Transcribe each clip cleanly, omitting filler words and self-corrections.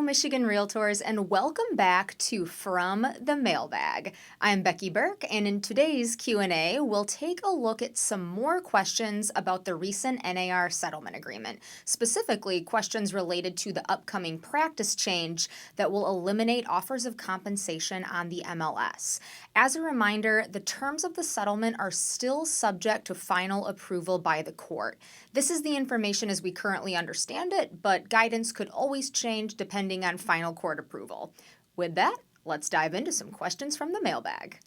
Michigan Realtors, and welcome back to From the Mailbag. I'm Becky Berke, and in today's Q&A, we'll take a look at some more questions about the recent NAR Settlement Agreement, specifically questions related to the upcoming practice change that will eliminate offers of compensation on the MLS. As a reminder, the terms of the settlement are still subject to final approval by the court. This is the information as we currently understand it, but guidance could always change depending on final court approval. With that, let's dive into some questions from the mailbag.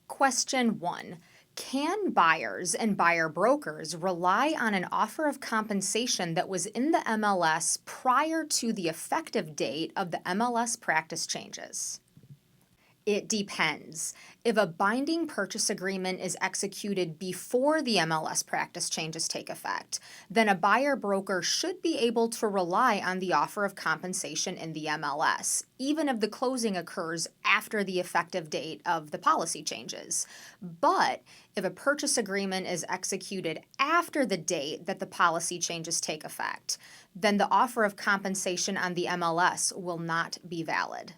Question 1. Can buyers and buyer brokers rely on an offer of compensation that was in the MLS prior to the effective date of the MLS practice changes? It depends. If a binding purchase agreement is executed before the MLS practice changes take effect, then a buyer broker should be able to rely on the offer of compensation in the MLS, even if the closing occurs after the effective date of the policy changes. But if a purchase agreement is executed after the date that the policy changes take effect, then the offer of compensation on the MLS will not be valid.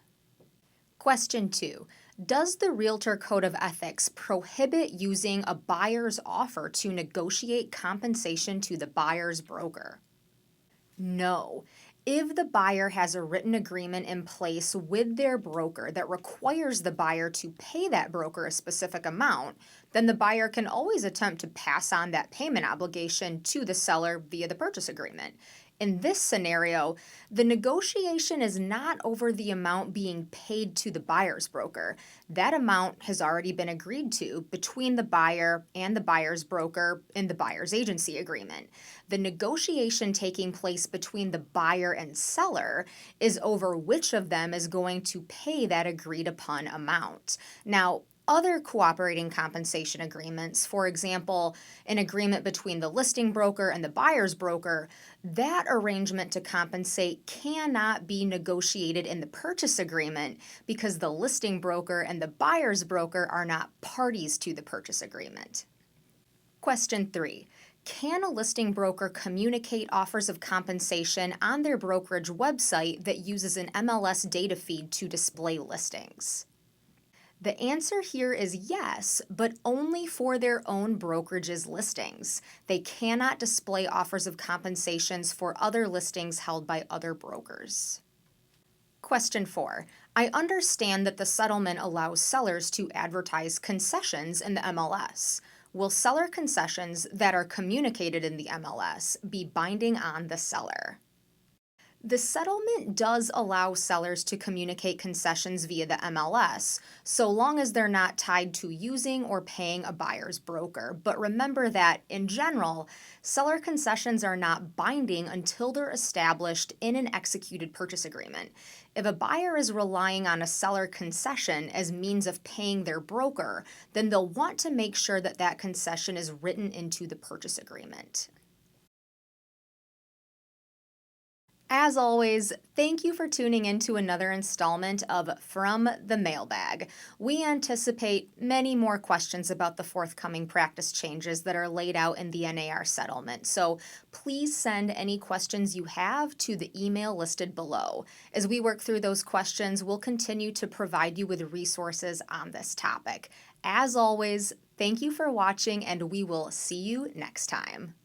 Question 2. Does the Realtor Code of Ethics prohibit using a buyer's offer to negotiate compensation to the buyer's broker? No. If the buyer has a written agreement in place with their broker that requires the buyer to pay that broker a specific amount, then the buyer can always attempt to pass on that payment obligation to the seller via the purchase agreement. In this scenario, the negotiation is not over the amount being paid to the buyer's broker. That amount has already been agreed to between the buyer and the buyer's broker in the buyer's agency agreement. The negotiation taking place between the buyer and seller is over which of them is going to pay that agreed upon amount. Now, other cooperating compensation agreements, for example, an agreement between the listing broker and the buyer's broker, that arrangement to compensate cannot be negotiated in the purchase agreement because the listing broker and the buyer's broker are not parties to the purchase agreement. Question 3. Can a listing broker communicate offers of compensation on their brokerage website that uses an MLS data feed to display listings? The answer here is yes, but only for their own brokerage's listings. They cannot display offers of compensations for other listings held by other brokers. Question 4. I understand that the settlement allows sellers to advertise concessions in the MLS. Will seller concessions that are communicated in the MLS be binding on the seller? The settlement does allow sellers to communicate concessions via the MLS, so long as they're not tied to using or paying a buyer's broker. But remember that, in general, seller concessions are not binding until they're established in an executed purchase agreement. If a buyer is relying on a seller concession as means of paying their broker, then they'll want to make sure that that concession is written into the purchase agreement. As always, thank you for tuning in to another installment of From the Mailbag. We anticipate many more questions about the forthcoming practice changes that are laid out in the NAR settlement, so please send any questions you have to the email listed below. As we work through those questions, we'll continue to provide you with resources on this topic. As always, thank you for watching, and we will see you next time.